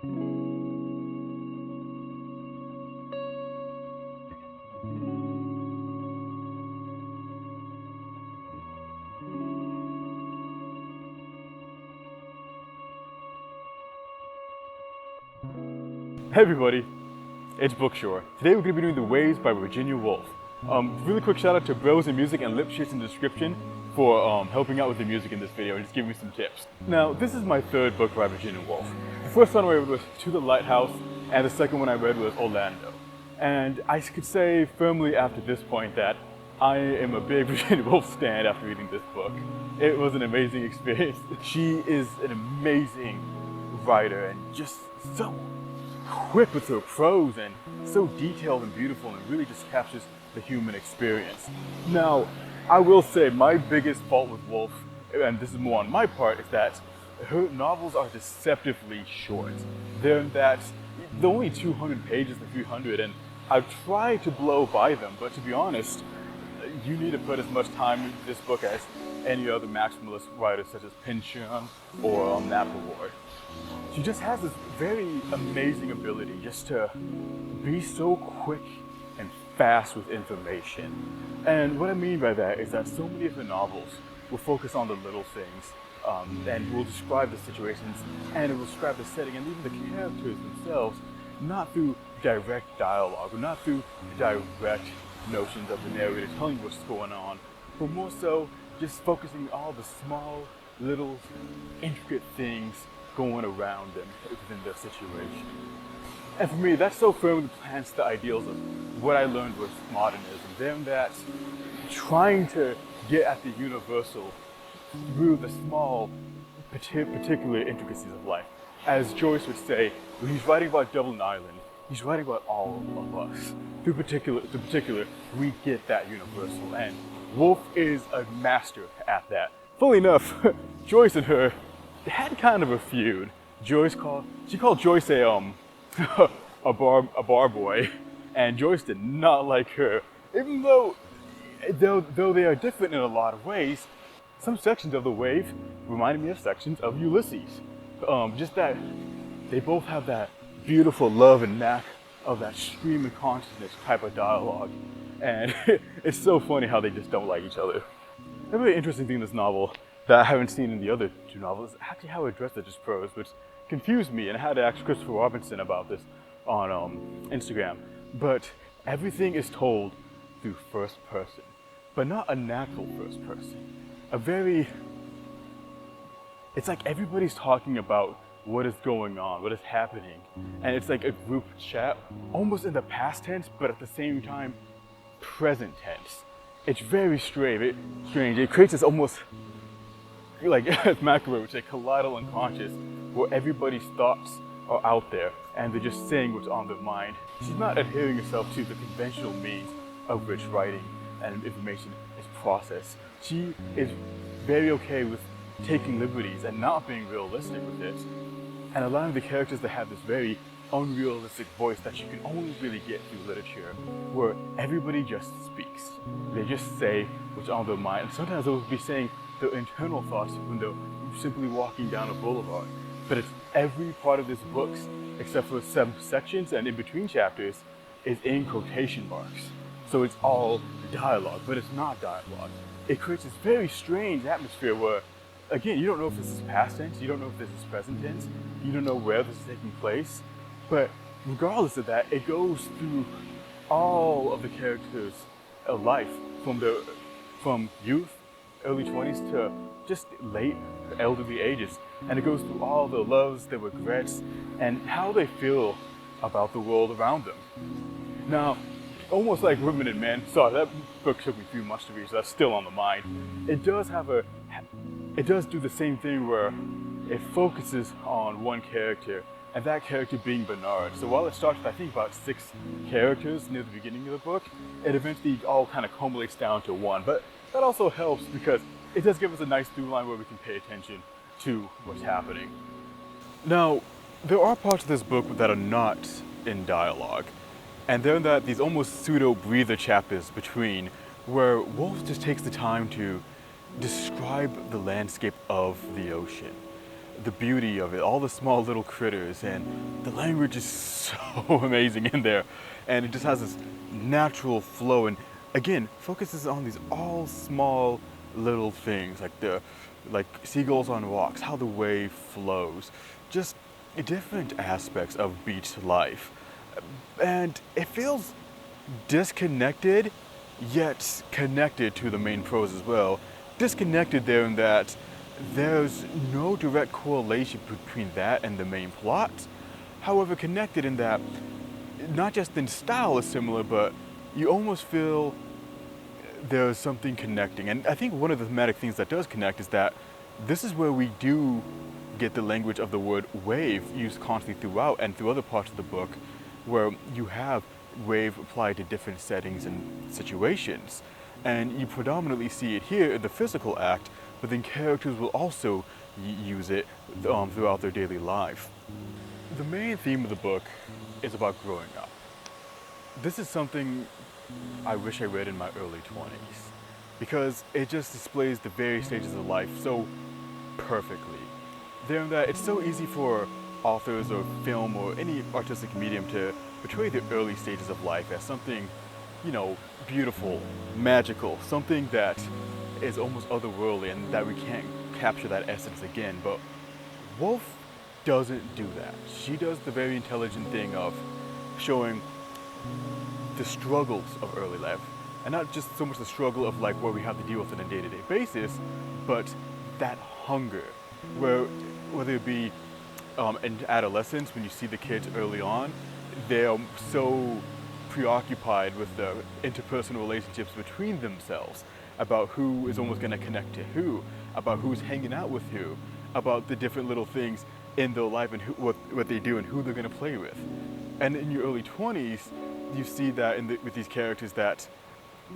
Hey everybody, it's Bookshore. Today we're going to be doing the Waves by Virginia Woolf. Really quick shout out to Bros and Music and Lipshits in the description for helping out with the music in this video and just giving me some tips. Now, this is my third book by Virginia Woolf. The first one I read was To the Lighthouse, and the second one I read was Orlando. And I could say firmly after this point that I am a big Virginia Woolf stan after reading this book. It was an amazing experience. She is an amazing writer and just so quick with her prose and so detailed and beautiful, and really just captures the human experience. Now, I will say my biggest fault with Woolf, and this is more on my part, is that her novels are deceptively short. They're only 200 pages to 300, and I've tried to blow by them, but to be honest, you need to put as much time into this book as any other maximalist writers such as Pynchon or Napa Ward. She just has this very amazing ability just to be so quick and fast with information. And what I mean by that is that so many of her novels will focus on the little things and will describe the situations, and it will describe the setting and even the characters themselves, not through direct dialogue or not through direct notions of the narrator telling what's going on, but more so just focusing on all the small, little, intricate things going around them within their situation. And for me, that so firmly plants the ideals of what I learned with modernism. Then that trying to get at the universal through the small, particular intricacies of life. As Joyce would say, when he's writing about Dublin Island, he's writing about all of us. Through particular, we get that universal, and Woolf is a master at that. Funnily enough, Joyce and her had kind of a feud. She called Joyce a bar boy, and Joyce did not like her. Even though they are different in a lot of ways, some sections of the Wave reminded me of sections of Ulysses. Just that they both have that beautiful love and knack of that stream of consciousness type of dialogue, and it's so funny how they just don't like each other. A really interesting thing in this novel that I haven't seen in the other two novels is actually how it addressed just prose, which confused me, and I had to ask Christopher Robinson about this on Instagram. But everything is told through first person, but not a natural first person. It's like everybody's talking about what is going on, what is happening, and it's like a group chat, almost in the past tense, but at the same time, present tense. It's very strange. It creates this almost, like as McAvoy would say, colloidal unconscious, where everybody's thoughts are out there and they're just saying what's on their mind. She's not adhering herself to the conventional means of which writing and information is processed. She is very okay with taking liberties and not being realistic with it, and allowing the characters to have this very unrealistic voice that you can only really get through literature, where everybody just speaks. They just say what's on their mind, and sometimes they'll be saying their internal thoughts when they're simply walking down a boulevard. But it's every part of this book, except for some sections and in between chapters, is in quotation marks. So it's all dialogue, but it's not dialogue. It creates this very strange atmosphere where, again, you don't know if this is past tense, you don't know if this is present tense, you don't know where this is taking place. But regardless of that, it goes through all of the characters' life, from youth, early 20s, to just late elderly ages. And it goes through all the loves, the regrets, and how they feel about the world around them. Now, almost like Women and Men, sorry, that book took me a few months to read, so that's still on the mind. It does do the same thing where it focuses on one character, and that character being Bernard. So while it starts with, I think, about 6 characters near the beginning of the book, it eventually all kind of culminates down to one. But that also helps because it does give us a nice through line where we can pay attention to what's happening. Now, there are parts of this book that are not in dialogue, and there are these almost pseudo-breather chapters between, where Woolf just takes the time to describe the landscape of the ocean. the beauty of it, all the small little critters, and the language is so amazing in there. And it just has this natural flow, and again, focuses on these all small little things, like seagulls on rocks, how the wave flows, just different aspects of beach life. And it feels disconnected, yet connected to the main prose as well. Disconnected there in that there's no direct correlation between that and the main plot. However, connected in that not just in style is similar, but you almost feel there's something connecting. And I think one of the thematic things that does connect is that this is where we do get the language of the word wave used constantly throughout and through other parts of the book, where you have wave applied to different settings and situations. And you predominantly see it here in the physical act, but then characters will also use it throughout their daily life. The main theme of the book is about growing up. This is something I wish I read in my early 20s, because it just displays the various stages of life so perfectly. There in that it's so easy for authors or film or any artistic medium to portray the early stages of life as something, beautiful, magical, something that is almost otherworldly and that we can't capture that essence again. But Woolf doesn't do that. She does the very intelligent thing of showing the struggles of early life, and not just so much the struggle of like what we have to deal with on a day-to-day basis, but that hunger, whether it be in adolescence, when you see the kids early on, they're so preoccupied with the interpersonal relationships between themselves, about who is almost going to connect to who, about who's hanging out with who, about the different little things in their life and what they do and who they're going to play with. And in your early 20s, you see that with these characters that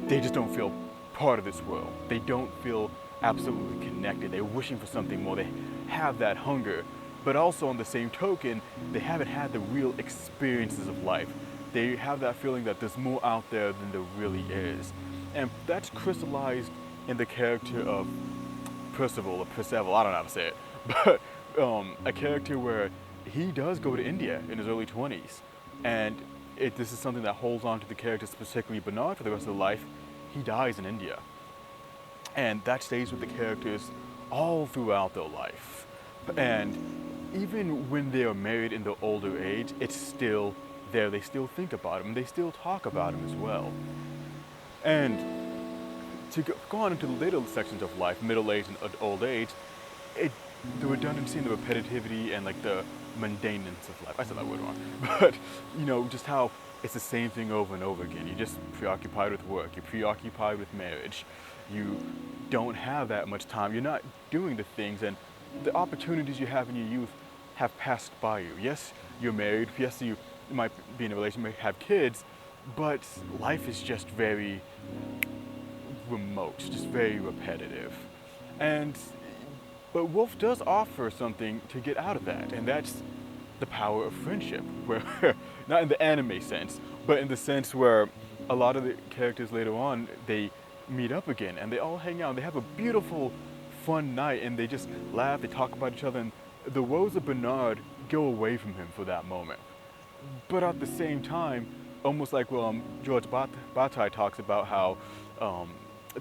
they just don't feel part of this world. They don't feel absolutely connected. They're wishing for something more. They have that hunger. But also on the same token, they haven't had the real experiences of life. They have that feeling that there's more out there than there really is. And that's crystallized in the character of Percival, I don't know how to say it, but a character where he does go to India in his early 20s. And this is something that holds on to the character, particularly Bernard, for the rest of their life. He dies in India. And that stays with the characters all throughout their life. And even when they are married in their older age, it's still there. They still think about him, and they still talk about him as well. And to go on into the later sections of life, middle age and old age, the redundancy and the repetitivity and like the mundaneness of life. I said that word wrong. But, just how it's the same thing over and over again. You're just preoccupied with work. You're preoccupied with marriage. You don't have that much time. You're not doing the things, and the opportunities you have in your youth have passed by you. Yes, you're married. Yes, you might be in a relationship, have kids, but life is just very remote, just very repetitive. But Woolf does offer something to get out of that, and that's the power of friendship, where, not in the anime sense, but in the sense where a lot of the characters later on, they meet up again, and they all hang out, and they have a beautiful, fun night, and they just laugh, they talk about each other, and the woes of Bernard go away from him for that moment. But at the same time, almost like George Bataille talks about how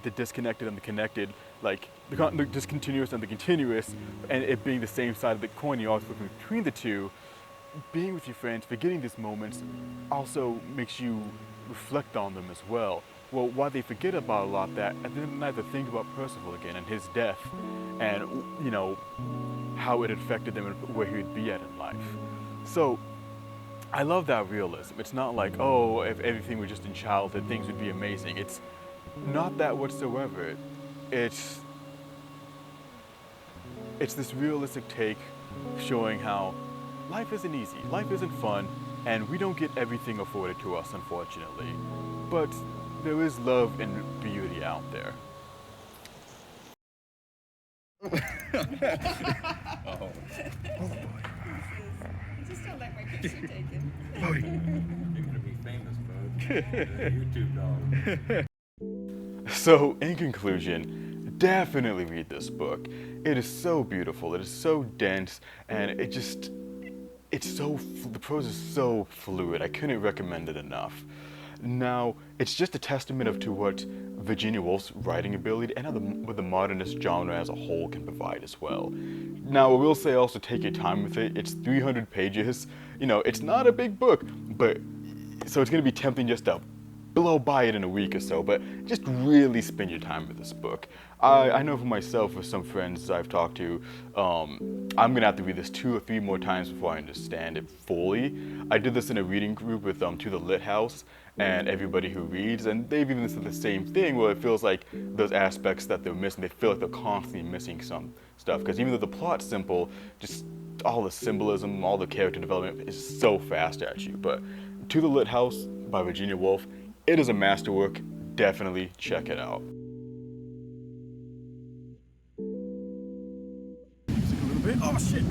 the disconnected and the connected, like the discontinuous and the continuous, and it being the same side of the coin, you're always looking between the two. Being with your friends, forgetting these moments, also makes you reflect on them as well. Well, why they forget about a lot that, at the end of the night, they think about Percival again and his death, and how it affected them and where he would be at in life. So I love that realism. It's not like, oh, if everything were just in childhood, things would be amazing. It's not that whatsoever. It's this realistic take showing how life isn't easy, life isn't fun, and we don't get everything afforded to us, unfortunately. But there is love and beauty out there. I just don't like my picture taken. You're gonna be famous, bro. YouTube dog. So, in conclusion, definitely read this book. It is so beautiful, it is so dense, and the prose is so fluid. I couldn't recommend it enough. Now, it's just a testament to what Virginia Woolf's writing ability and what the modernist genre as a whole can provide as well. Now, I will say also take your time with it. It's 300 pages. You know, it's not a big book, but so it's going to be tempting just to blow by it in a week or so, but just really spend your time with this book. I know for myself, with some friends I've talked to, I'm gonna have to read this 2 or 3 more times before I understand it fully. I did this in a reading group with To the Lit House and everybody who reads, and they've even said the same thing, where it feels like those aspects that they're missing, they feel like they're constantly missing some stuff, because even though the plot's simple, just all the symbolism, all the character development is so fast at you. But To the Lit House by Virginia Woolf, it is a masterwork. Definitely check it out. A little bit. Oh shit!